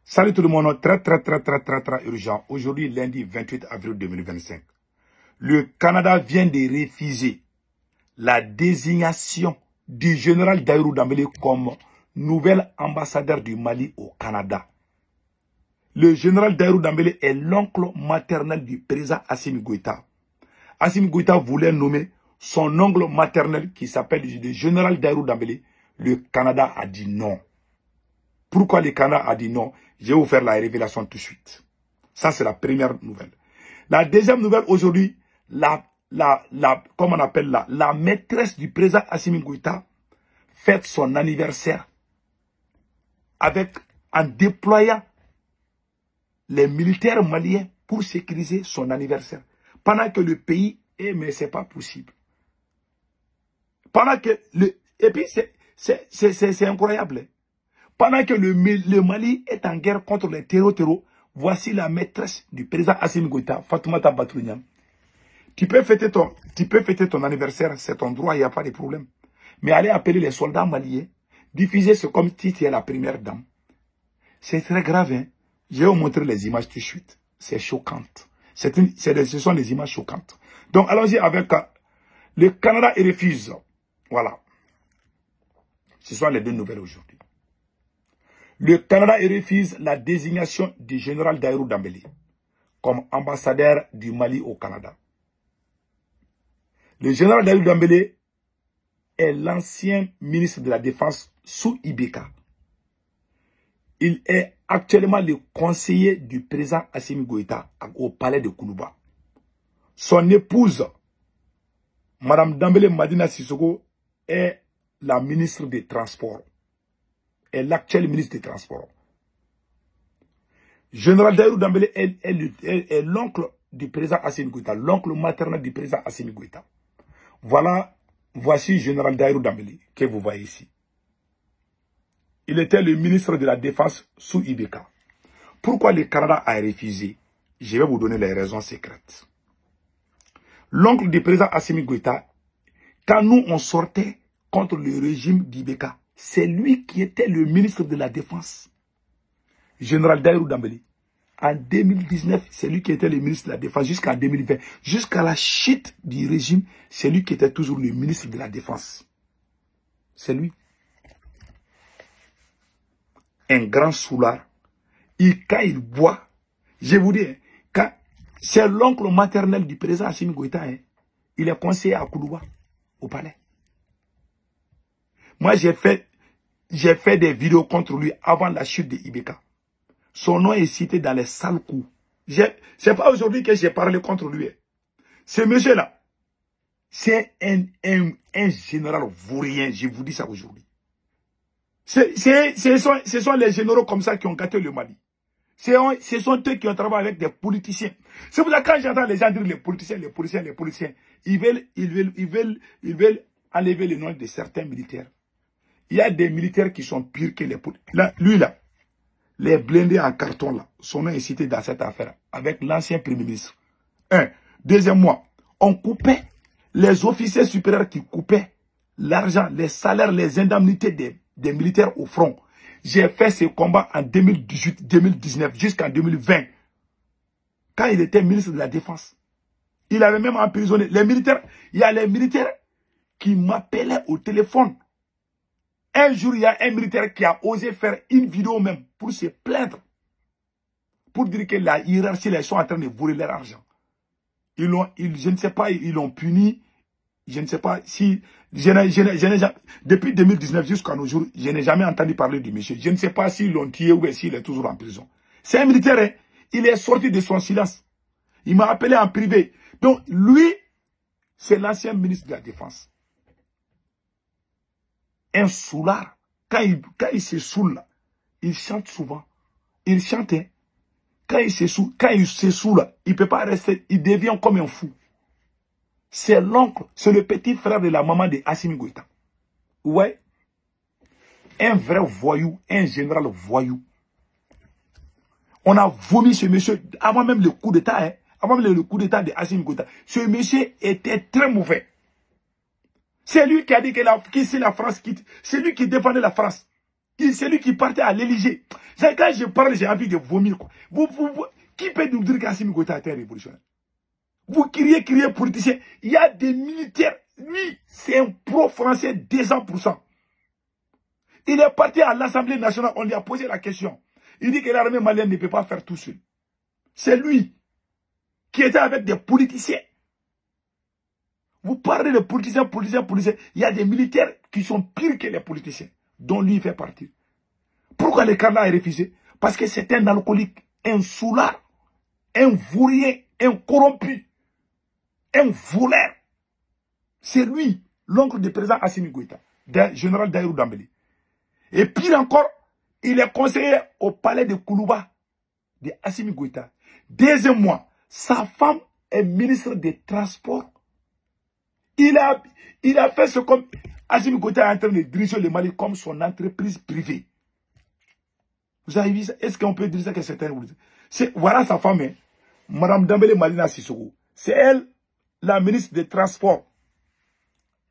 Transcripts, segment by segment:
Salut tout le monde, très urgent. Aujourd'hui, lundi 28 avril 2025. Le Canada vient de refuser la désignation du général Daïrou Dambélé comme nouvel ambassadeur du Mali au Canada. Le général Daïrou Dambélé est l'oncle maternel du président Assimi Goïta. Assimi Goïta voulait nommer son oncle maternel qui s'appelle le général Daïrou Dambélé. Le Canada a dit non. Pourquoi le Canada a dit non? Je vais vous faire la révélation tout de suite. Ça, c'est la première nouvelle. La deuxième nouvelle, aujourd'hui, comment on appelle la maîtresse du président Assimi Goïta fête son anniversaire en déployant les militaires maliens pour sécuriser son anniversaire. Pendant que le pays, mais c'est pas possible. Pendant que et puis c'est incroyable. Pendant que le Mali est en guerre contre les terreaux, voici la maîtresse du président Assimi Goïta, Fatoumata Batounian. Tu peux fêter ton anniversaire, c'est ton droit, il n'y a pas de problème. Mais aller appeler les soldats maliens, diffuser ce comme si tu es la première dame. C'est très grave, hein. Je vais vous montrer les images tout de suite. C'est choquant. Ce sont des images choquantes. Donc, allons-y avec le Canada et refuse. Voilà. Ce sont les deux nouvelles aujourd'hui. Le Canada refuse la désignation du général Daïrou Dambélé comme ambassadeur du Mali au Canada. Le général Daïrou Dambélé est l'ancien ministre de la Défense sous Ibeka. Il est actuellement le conseiller du président Assimi Goïta au palais de Koulouba. Son épouse, Madame Dambélé Madina Sissoko, est la ministre des Transports. Est l'actuel ministre des Transports. Général Daïrou Dambélé est l'oncle du président Assimi Goïta, l'oncle maternel du président Assimi Goïta. Voici Général Daïrou Dambélé que vous voyez ici. Il était le ministre de la Défense sous Ibeka. Pourquoi le Canada a refusé? Je vais vous donner les raisons secrètes. L'oncle du président Assimi Goïta, quand nous on sortait contre le régime d'Ibeka, c'est lui qui était le ministre de la Défense. Général Daïrou Dambélé. En 2019, c'est lui qui était le ministre de la Défense jusqu'en 2020. Jusqu'à la chute du régime, c'est lui qui était toujours le ministre de la Défense. C'est lui. Un grand soulard. Quand il boit, je vous dis, c'est l'oncle maternel du président Assimi Goïta. Hein, il est conseiller à Koulouba, au palais. Moi, j'ai fait des vidéos contre lui avant la chute de Ibeka. Son nom est cité dans les sales coups. C'est pas aujourd'hui que j'ai parlé contre lui. Ce monsieur-là, c'est un général vaurien. Je vous dis ça aujourd'hui. Ce sont les généraux comme ça qui ont gâté le Mali. Ce sont eux qui ont travaillé avec des politiciens. C'est pour ça que quand j'entends les gens dire les politiciens, ils veulent enlever le nom de certains militaires. Il y a des militaires qui sont pires que les politiciens. Lui, les blindés en carton, là, son nom est cité dans cette affaire, avec l'ancien premier ministre. Deuxièmement, on coupait les officiers supérieurs qui coupaient l'argent, les salaires, les indemnités des militaires au front. J'ai fait ce combat en 2018, 2019, jusqu'en 2020. Quand il était ministre de la Défense. Il avait même emprisonné les militaires. Il y a les militaires qui m'appelaient au téléphone. Un jour, il y a un militaire qui a osé faire une vidéo même pour se plaindre. Pour dire que la hiérarchie, ils sont en train de voler leur argent. Je ne sais pas, ils l'ont puni. Je ne sais pas si... depuis 2019 jusqu'à nos jours, je n'ai jamais entendu parler du monsieur. Je ne sais pas s'ils l'ont tué ou s'il est toujours en prison. C'est un militaire, hein? Il est sorti de son silence. Il m'a appelé en privé. Donc, lui, c'est l'ancien ministre de la Défense. Un soulard. Quand il se saoule, il chante souvent. Il chante, hein? Quand il se saoule, il ne peut pas rester. Il devient comme un fou. C'est l'oncle, c'est le petit frère de la maman de Assimi Goïta. Ouais. Un vrai voyou, un général voyou. On a vomi ce monsieur avant même le coup d'état, hein, avant même le coup d'état de Assimi Goïta. Ce monsieur était très mauvais. C'est lui qui a dit que si la France quitte, c'est lui qui défendait la France. C'est lui qui partait à l'Élysée. Quand je parle, j'ai envie de vomir. Quoi. Qui peut nous dire qu'Assimi Goïta était un révolutionnaire? Vous criez politicien. Il y a des militaires. Lui, c'est un pro-français 200%. Il est parti à l'Assemblée nationale. On lui a posé la question. Il dit que l'armée malienne ne peut pas faire tout seul. C'est lui qui était avec des politiciens. Vous parlez de politiciens. Il y a des militaires qui sont pires que les politiciens, dont lui fait partie. Pourquoi le Canada a refusé? Parce que c'est un alcoolique, un soulard, un vaurien, un corrompu, un voleur. C'est lui, l'oncle du président Assimi Goïta, général Daïrou Dambélé. Et pire encore, il est conseiller au palais de Koulouba de Assimi Goïta. Deuxième mois, sa femme est ministre des Transports. Il a fait ce comme Assimi Goïta est en train de diriger le Mali comme son entreprise privée. Vous avez vu ça? Est-ce qu'on peut dire ça que certains vous disent? Voilà sa femme, hein, Madame Dambélé Malina Sissoko. C'est elle, la ministre des Transports.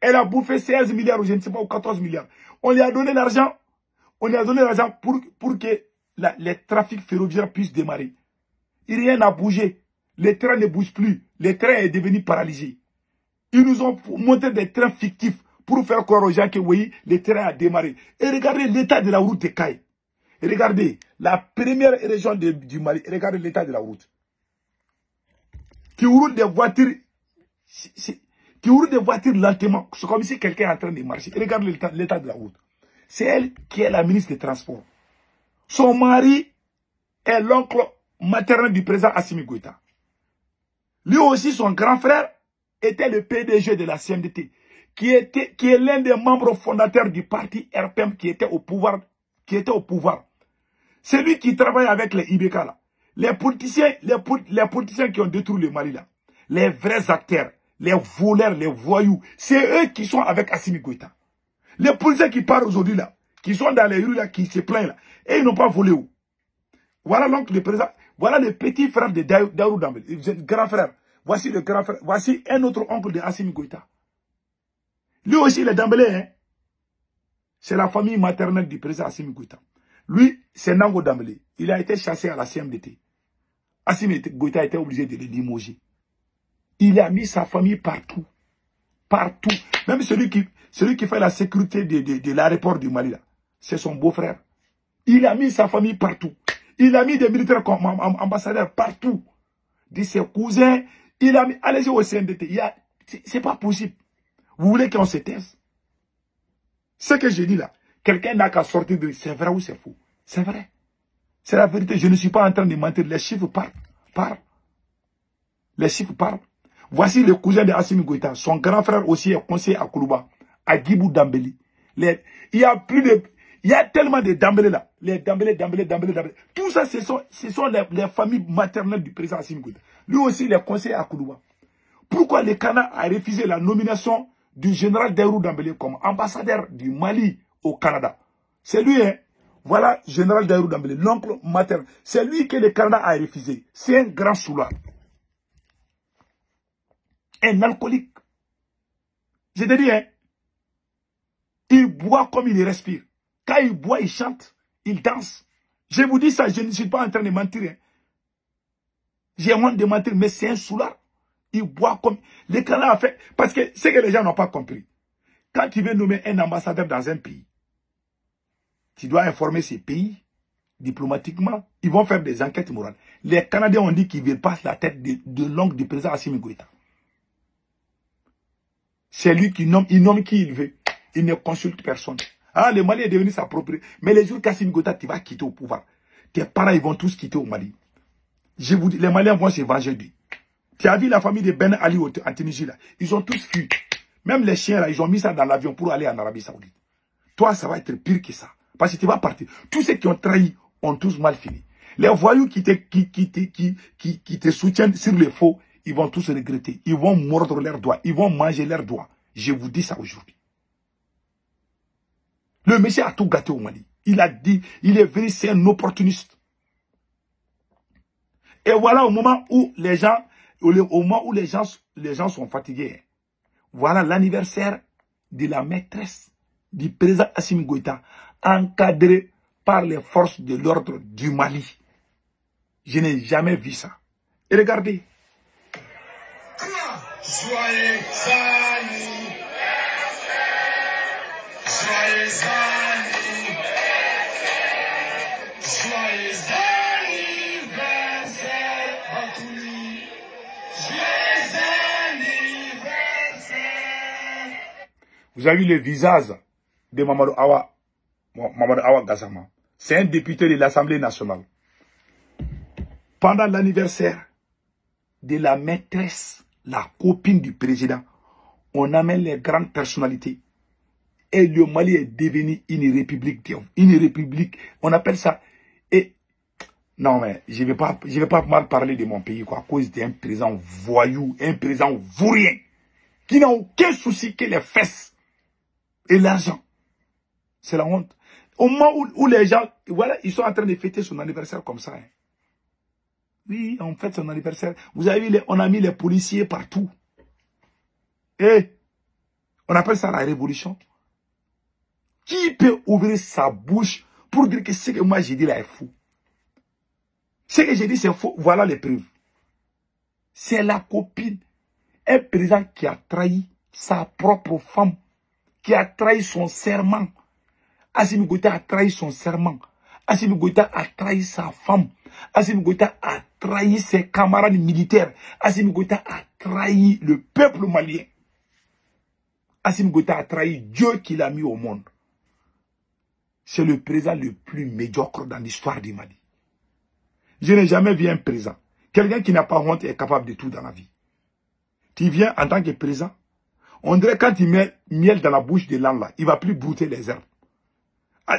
Elle a bouffé 16 milliards, ou je ne sais pas, ou 14 milliards. On lui a donné l'argent. On lui a donné l'argent pour que les trafics ferroviaires puissent démarrer. Et rien n'a bougé. Les trains ne bougent plus. Les trains est devenu paralysé. Ils nous ont monté des trains fictifs pour faire croire aux gens que oui, les trains a démarré. Et regardez l'état de la route de Caille. Regardez la première région du Mali. Regardez l'état de la route. Qui roule des voitures. Qui roule des voitures lentement. C'est comme si quelqu'un est en train de marcher. Regardez l'état de la route. C'est elle qui est la ministre des Transports. Son mari est l'oncle maternel du président Assimi Goïta. Lui aussi, son grand frère, était le PDG de la CMDT, qui est l'un des membres fondateurs du parti RPM qui était au pouvoir. C'est lui qui travaille avec les IBK là. Les politiciens qui ont détruit le Mali là. Les vrais acteurs, les voleurs, les voyous, c'est eux qui sont avec Assimi Goïta. Les policiers qui parlent aujourd'hui là, qui sont dans les rues là, qui se plaignent là, et ils n'ont pas volé où? Voilà l'oncle du président, voilà le petit frère de Daïrou Dambélé, le grand frère. Voici le grand frère, voici un autre oncle de Assimi Goïta. Lui aussi, il est Dambélé, hein. C'est la famille maternelle du président Assimi Goïta. Lui, c'est Nango Dambélé. Il a été chassé à la CMDT. Assimi Goïta a été obligé de le limoger. Il a mis sa famille partout. Partout. Même celui qui fait la sécurité de l'aéroport du Mali, c'est son beau-frère. Il a mis sa famille partout. Il a mis des militaires comme ambassadeurs partout. De ses cousins. Il a mis, allez-y au CNDT. C'est pas possible. Vous voulez qu'on se taise? Ce que je dis là, quelqu'un n'a qu'à sortir de c'est vrai ou c'est faux. C'est vrai. C'est la vérité. Je ne suis pas en train de mentir. Les chiffres parlent. Les chiffres parlent. Voici le cousin de Assimi Goïta. Son grand frère aussi est conseiller à Koulouba, à Guibou Dambélé. Il y a tellement de Dambélé là. Les Dambélé. Tout ça, ce sont les familles maternelles du président Assimi Goïta. Lui aussi, il est conseiller à Koulouba. Pourquoi le Canada a refusé la nomination du général Daïrou Dambélé comme ambassadeur du Mali au Canada? C'est lui, hein. Voilà, général Daïrou Dambélé, l'oncle maternel. C'est lui que le Canada a refusé. C'est un grand soulard. Un alcoolique. Je te dis, hein, il boit comme il respire. Quand il boit, il chante, il danse. Je vous dis ça, je ne suis pas en train de mentir. Hein. J'ai honte de mentir, mais c'est un soulard. Il boit comme... Le Canada a fait... Parce que ce que les gens n'ont pas compris. Quand tu veux nommer un ambassadeur dans un pays, tu dois informer ces pays diplomatiquement. Ils vont faire des enquêtes morales. Les Canadiens ont dit qu'ils veulent passer la tête de l'oncle du président Assimi Goïta. C'est lui qui nomme, il nomme qui il veut. Il ne consulte personne. Ah, le Mali est devenu sa propre... Mais les jours qu'Assimi Goïta, tu vas quitter au pouvoir. Tes parents, ils vont tous quitter au Mali. Je vous dis, les Maliens vont se venger d'eux. Tu as vu la famille de Ben Ali en Tunisie, là. Ils ont tous fui. Même les chiens, là, ils ont mis ça dans l'avion pour aller en Arabie Saoudite. Toi, ça va être pire que ça. Parce que tu vas partir. Tous ceux qui ont trahi ont tous mal fini. Les voyous qui te soutiennent sur les faux, ils vont tous regretter. Ils vont mordre leurs doigts. Ils vont manger leurs doigts. Je vous dis ça aujourd'hui. Le monsieur a tout gâté au Mali. Il a dit, il est venu, c'est un opportuniste. Et voilà au moment où les gens sont fatigués. Voilà l'anniversaire de la maîtresse du président Assimi Goïta encadré par les forces de l'ordre du Mali. Je n'ai jamais vu ça. Et regardez. Joyeux anniversaire. Joyeux anniversaire. Joyeux anniversaire à tous. Joyeux anniversaire. Vous avez vu le visage de Mamadou Awa Gassama. C'est un député de l'Assemblée nationale. Pendant l'anniversaire de la maîtresse, la copine du président, on amène les grandes personnalités. Et le Mali est devenu une république. On appelle ça. Et non, mais je ne vais pas mal parler de mon pays quoi, à cause d'un président voyou, un président vaurien, qui n'a aucun souci que les fesses et l'argent. C'est la honte. Au moment où les gens, voilà, ils sont en train de fêter son anniversaire comme ça. Hein. Oui, on fête son anniversaire. Vous avez vu, on a mis les policiers partout. Et on appelle ça la révolution. Qui peut ouvrir sa bouche pour dire que ce que moi j'ai dit là est fou? Ce que j'ai dit c'est faux. Voilà les preuves. C'est la copine. Un président qui a trahi sa propre femme. Qui a trahi son serment. Assimi Goïta a trahi son serment. Assimi Goïta a trahi sa femme. Assimi Goïta a trahi ses camarades militaires. Assimi Goïta a trahi le peuple malien. Assimi Goïta a trahi Dieu qui l'a mis au monde. C'est le président le plus médiocre dans l'histoire du Mali. Je n'ai jamais vu un président. Quelqu'un qui n'a pas honte est capable de tout dans la vie. Tu viens en tant que président. On dirait quand il met miel dans la bouche de l'âne là, il ne va plus brouter les herbes.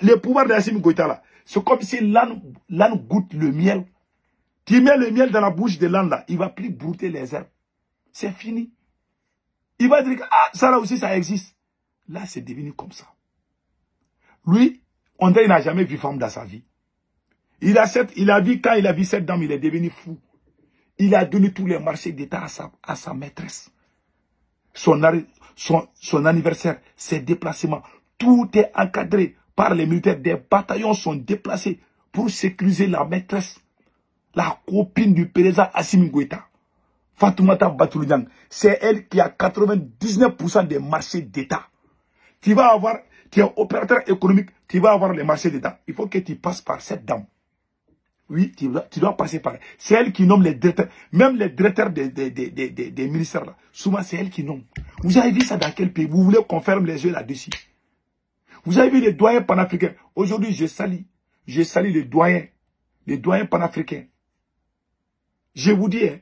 Le pouvoir d'Assimi Goïta là, c'est comme si l'âne goûte le miel. Tu mets le miel dans la bouche de l'âne là, il ne va plus brouter les herbes. C'est fini. Il va dire que ça là aussi ça existe. Là c'est devenu comme ça. Lui, on dirait qu'il n'a jamais vu femme dans sa vie. Quand il a vu cette dame, il est devenu fou. Il a donné tous les marchés d'État à sa maîtresse. Son anniversaire, ses déplacements, tout est encadré par les militaires. Des bataillons sont déplacés pour sécuriser la maîtresse, la copine du président Assimi Goïta, Fatoumata Batoulou. C'est elle qui a 99% des marchés d'État. Tu es opérateur économique, tu vas avoir les marchés d'État. Il faut que tu passes par cette dame. Oui, tu dois passer par elle. C'est elle qui nomme les directeurs. Même les directeurs des ministères, là, souvent c'est elle qui nomme. Vous avez vu ça dans quel pays? Vous voulez qu'on ferme les yeux là-dessus? Vous avez vu les doyens panafricains? Aujourd'hui, je salue les doyens panafricains. Je vous dis, hein,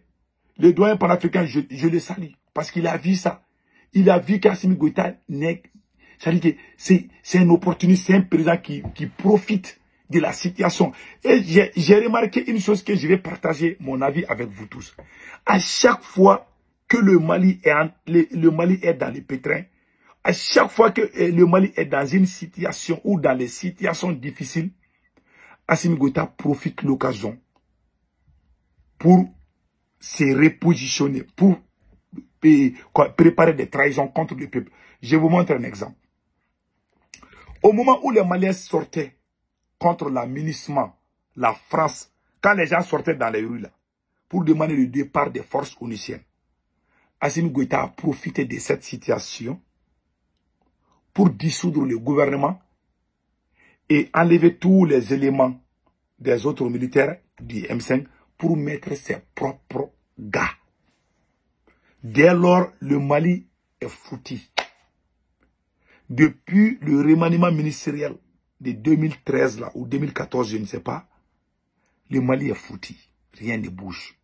les doyens panafricains, je les salue. Parce qu'il a vu ça. Il a vu qu'Assimi Goïta c'est un opportuniste, c'est un président qui profite de la situation. Et j'ai remarqué une chose que je vais partager mon avis avec vous tous. À chaque fois que le Mali est dans les pétrins, à chaque fois que le Mali est dans une situation ou dans les situations difficiles, Assimi Goïta profite de l'occasion pour se repositionner, pour préparer des trahisons contre le peuple. Je vous montre un exemple. Au moment où les Maliens sortaient contre l'amunissement, la France, quand les gens sortaient dans les rues là, pour demander le départ des forces onusiennes, Assimi Goïta a profité de cette situation pour dissoudre le gouvernement et enlever tous les éléments des autres militaires du M5 pour mettre ses propres gars. Dès lors, le Mali est foutu. Depuis le remaniement ministériel de 2013 là, ou 2014, je ne sais pas, le Mali est foutu. Rien ne bouge.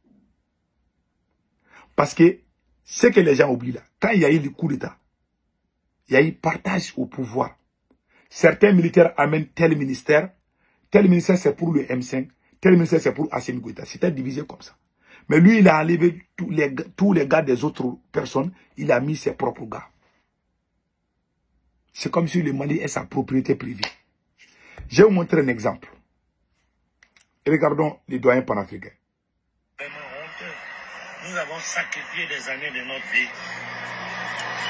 Parce que ce que les gens oublient là, quand il y a eu le coup d'État, il y a eu partage au pouvoir. Certains militaires amènent tel ministère c'est pour le M5, tel ministère c'est pour Assimi Goïta. C'était divisé comme ça. Mais lui, il a enlevé tous les gars des autres personnes, il a mis ses propres gars. C'est comme si le Mali est sa propriété privée. Je vais vous montrer un exemple. Regardons les doyens panafricains. Vraiment honteux. Nous avons sacrifié des années de notre vie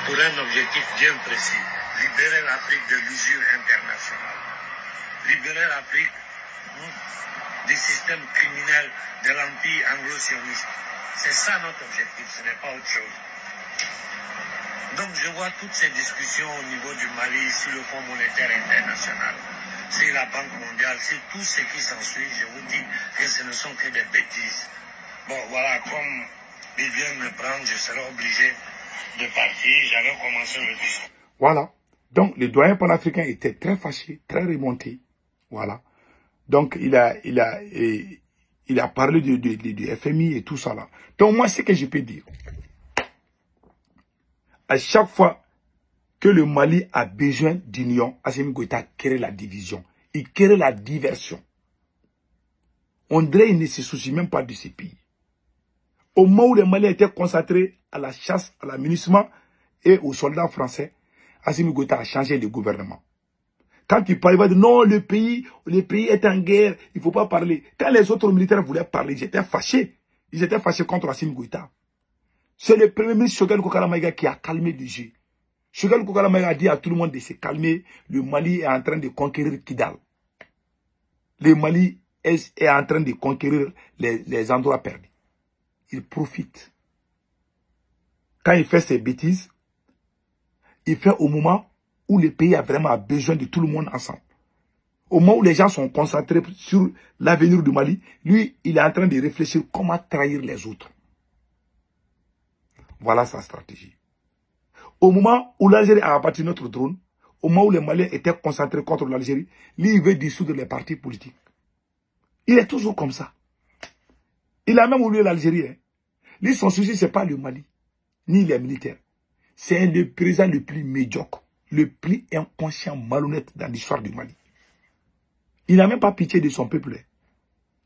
pour un objectif bien précis. Libérer l'Afrique de l'usure internationale. libérer l'Afrique du système criminel de l'empire anglo-sioniste. C'est ça notre objectif, ce n'est pas autre chose. Donc je vois toutes ces discussions au niveau du Mali sur le Fonds monétaire international, sur la Banque mondiale, sur tout ce qui s'ensuit. Je vous dis que ce ne sont que des bêtises. Bon voilà, comme ils viennent me prendre, je serai obligé de partir. J'avais commencé le discours. Voilà. Donc le doyen panafricain était très fâché, très remonté. Voilà. Donc il a parlé du FMI et tout ça là. Donc moi, ce que je peux dire, à chaque fois que le Mali a besoin d'union, Assimi Goïta crée la division. Il crée la diversion. On dirait qu'il ne se soucie même pas de ces pays. Au moment où les Maliens étaient concentrés à la chasse, à l'amunissement et aux soldats français, Assimi Goïta a changé de gouvernement. Quand il parlait, il va dire non, le pays est en guerre, il ne faut pas parler. Quand les autres militaires voulaient parler, ils étaient fâchés. Ils étaient fâchés contre Assimi Goïta. C'est le premier ministre Choguel Kokala Maïga qui a calmé le jeu. Choguel Kokala Maïga a dit à tout le monde de se calmer. Le Mali est en train de conquérir Kidal. Le Mali est en train de conquérir les endroits perdus. Il profite. Quand il fait ses bêtises, il fait au moment où le pays a vraiment besoin de tout le monde ensemble. Au moment où les gens sont concentrés sur l'avenir du Mali, lui, il est en train de réfléchir comment trahir les autres. Voilà sa stratégie. Au moment où l'Algérie a abattu notre drone, au moment où les Maliens étaient concentrés contre l'Algérie, lui, il veut dissoudre les partis politiques. Il est toujours comme ça. Il a même oublié l'Algérie. Hein. Lui, son souci, ce n'est pas le Mali, ni les militaires. C'est le président le plus médiocre, le plus inconscient, malhonnête dans l'histoire du Mali. Il n'a même pas pitié de son peuple.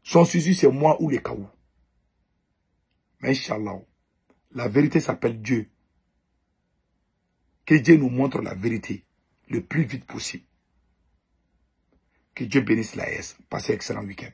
Son souci, c'est moi ou les Kaou. Mais Inch'Allah, la vérité s'appelle Dieu. Que Dieu nous montre la vérité le plus vite possible. Que Dieu bénisse la S. Passez un excellent week-end.